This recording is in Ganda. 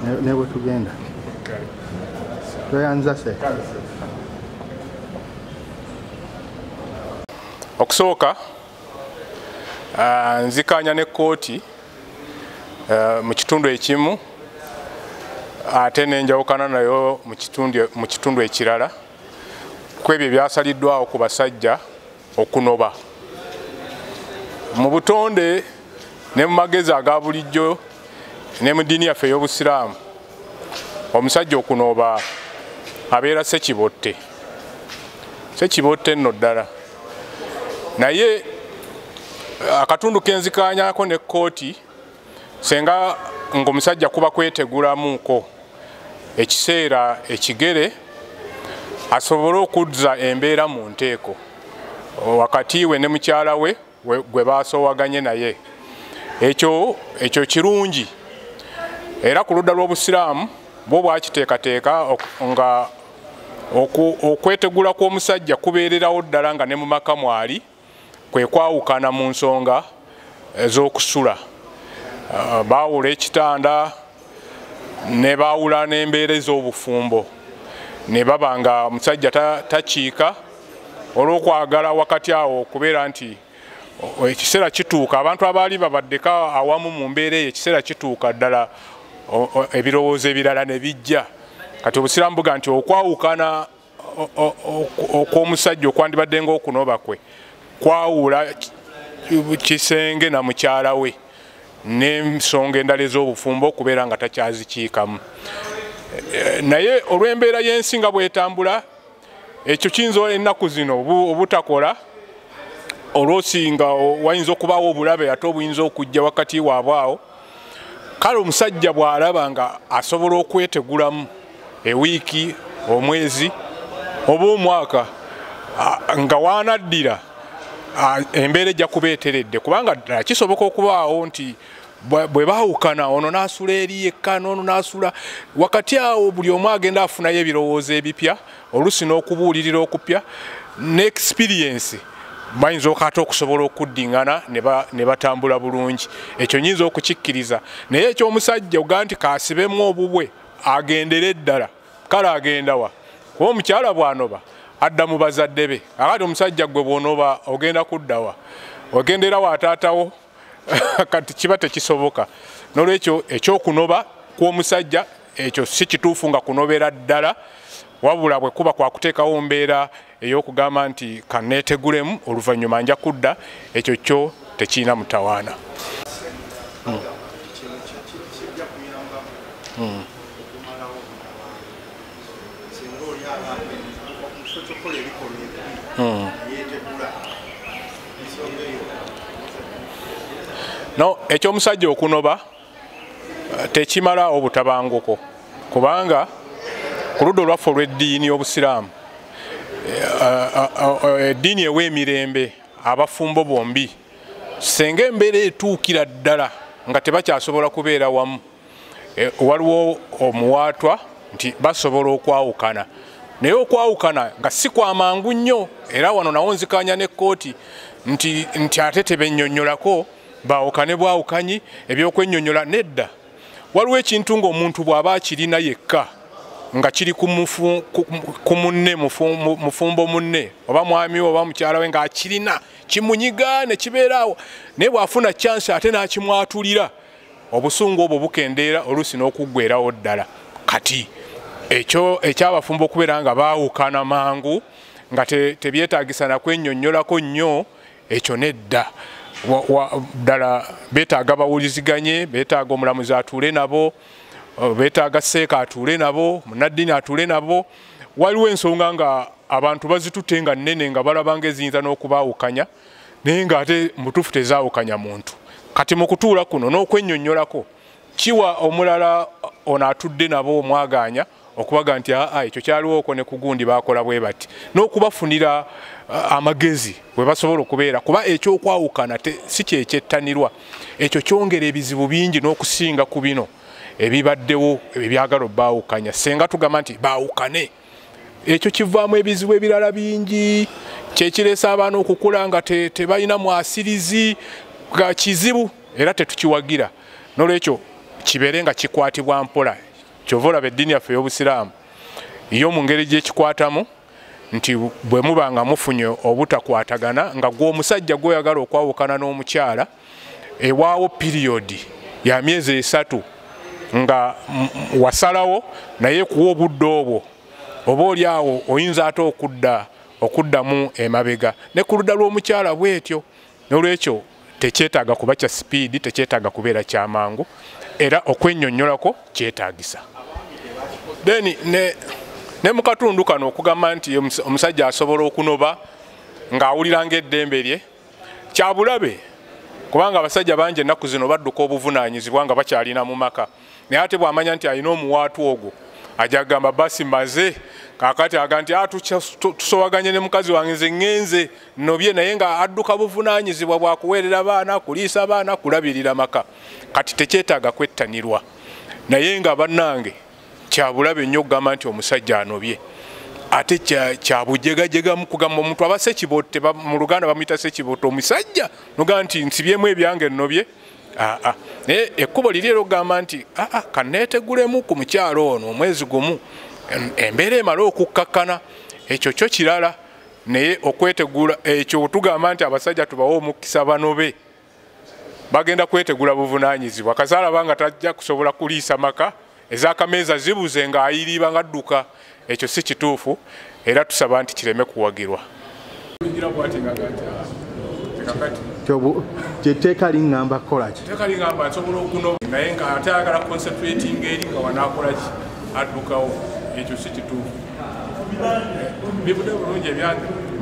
ne bwe tugenda tweyanza se. Okusooka nzikanya ne kkooti mu kitundu ekimu ate nenjawukana nayo mu kitundu ekirala ku ebyo byasaliddwawo ku basajja okunoba mu butonde ne mu magezi aga bulijjo ne mu ddiini yaffe ey'Obusiraamu. Omusajja okunoba abeera sekibotte nno ddala, naye akatundu kenzikanyako ne kkooti senga ng'omusajja kuba kwetegulamuuko ekiseera ekigere asobole okuzza embeera mu nteeko wakati we ne mukyala we gwe baasoowaganye naye. Ekyo kirungi era ku ludda lw'Obusiraamu bwo bwakiteekateeka nga okwetegula kw'omusajja kubeererawo ddala nga ne mu maka mwali kwe kwawukana mu nsonga ez'okusula. Baawula ekitanda ne baawula n'embeera ez'obufumbo ne baba nga omusajja takiika olw'okwagala wakati awo okubeera nti ekiseera kituuka abantu abaali babaddeko awamu mu mbeera eyo ekiseera kituuka ddala ebirowoozo ebirala ne bijja. Kati Obusiraamu buga nti okwawukana okw'omusajja okwandibadde ng'okunoba kwe kwawula kisenge na mukyala we n'ensonga endala ez'obufumbo okubeera nga takyazikiikamu. Naye olw'embeera y'ensi nga bw'etambula ekyo kiyinza ennaku zino obutakola olw'osinga wayinza okubaawo obulabe ate obuyinza okujja wakati waabwe awo. Kale omusajja bw'alaba nga asobola okwetegulamu ewiiki, omwezi oba omwaka nga waanaddira embeera ejja kuba eteredde, kubanga ddala kisoboka okubaawo nti bwe baawukana ono n'asula eri yekka n'ono n'asula wakati awo buli omu agenda afunayo ebirowoozo ebipya oluusi n'okubuulirira okupya ne experience bayinza ate okusobola okuddingana ne batambula bulungi. Ekyo nyinza okukikkiriza, naye ekyomusajja oga nti kaasibemu obubwe agendere ddala, kale agenda wa? Kuba omukyala bw'anoba adda mu bazadde be, akati omusajja gwe bw'onoba ogenda kudda wa? Ogendera wa taatawo kati kiba tekisoboka. N'olwekyo ekyokunoba kw'omusajja ekyo si kituufu nga kunobera ddala, wabula bwe kuba kwa kuteekawo mbeera ey'okugamba nti kanneetegulemu oluvannyuma nja kudda, ekyo kyo tekirina mutawaana. No, ekyomusajja okunoba tekimala obutabanguko, kubanga ku ludda olwaffe olw'eddiini y'Obusiraamu eddiini ew'emirembe abafumbo bombi senga embeera etuukira ddala nga tebakyasobola kubeera wamu, waliwo omuwaatwa nti basobola okwawukana, naye okwawukana nga si kwa mangu nnyo. Era wano nawo nzikanya ne kkooti nti ate tebennyonnyolako baawukane bwawukanyi ebyokwennyonnyola nedda. Waliwo ekintu ng'omuntu bw'aba akirina yekka nga kiri ku munne, mufumbo munne oba mwami we oba mukyala we ng'akirina kimunyiga ne kibeeraawo, naye bw'afuna chance ate n'akimwatulira, obusungu obwo bukendeera oluusi n'okuggweerawo ddala. Kati ekyo ekyabafumbo okubeera nga baawukana mangu nga tebyetaagisa na kwennyonnyolako nnyo, ekyo nedda. Ddala beetaaga bawuliziganye, beetaaga omulamuzi atuule nabo, beetaaga seeka atuule nabo, munnaddiini atuule nabo. Waliwo ensonga nga abantu bazitutte nga nnene nga balaba ng'eziyinza n'okubaawukanya, naye ng'ate mutuufu tezaawukanya muntu. Kati mu kutuula kuno n'okwennyonnyolako kiwa omulala ono atudde nabo omwagaanya okubaga nti ekyo kyaliwo okwo ne ku gundi baakola bwe bati, n'okubafunira amagezi bwe basobola okubeera, kuba ekyokwawukana si kyekyettanirwa. Ekyo kyongera ebizibu bingi n'okusinga ku bino ebibaddewo ebyagala obbaawukanya. Senga tugamba nti baawukane, ekyo kivaamu ebizibu ebirala bingi, kyekireesa abaana okukula nga tebalina mwasirizi, kizibu era tetukiwagira. N'olwekyo kibeere nga kikwatibwa mpola, kyova olaba eddiini yaffe ey'obusiraamu yo mu ngeri gyekikwatamu nti bwe muba nga mufunye obutakwatagana nga gwe omusajja gw'oyagala okwawukana n'omukyala ewaawo piriyodi ya myezi 3 nga wasalawo naye kuwa obudde obwo oba oli awo oyinza ate okuddamu emabega ne ku ludda lw'omukyala bwetyo. N'olwekyo tekyetaaga kuba kya sipiidi, tekyetaaga kubeera kyamangu, era okwennyonnyolako kyetaagisa. Then ne mu katundu kano okugamba nti omusajja asobola okunoba ng'awulira ng'eddembe lye kyabulabe, kubanga abasajja bangi ennaku zino badduka obuvunaanyizibwa nga bakyalina mu maka, naye ate bw'amanya nti alina omuwaatu ogwo ajja kugamba basi maze kakati aga nti tusobaganye ne mukazi wange nze ŋŋenze nnobye, naye nga adduka buvunaanyizibwa bwakuweerera baana, kuliisa baana, kulabirira maka. Kati tekyetaaga kwettanirwa, naye nga bannange kyabulabe nnyo okugamba nti omusajja anobye, ate kyabujegajega kugamba omuntu aba sekibotte, mu Luganda bamuyita sekibotte omusajja nogamba nti nsibyemu ebyange nnobye. Naye ekkubo liri era okugamba nti kanneetegulemu ku mukyalo ono omwezi gumu embeera emala okukkakkana, ekyo kyo kirala. Naye okwetegula ekyo tugamba nti abasajja tubawe omukisa banobe, bagenda kwetegula buvunaanyizibwa. Kazaalaba nga tajja kusobola kuliisa maka, ez'akameeza zibuze ng'ayiriiba ng'adduka, ekyo si kituufu era tusaba nti kireme kuwagirwa. Kyetteeka liŋŋamba kukola ki? Etteeka liŋŋamba nsobola okunoba naye nga ate ayagala concentrating eri nga wanaakola ki addukawo, ekyo si kituufu. Bivudde bulungi ebyange.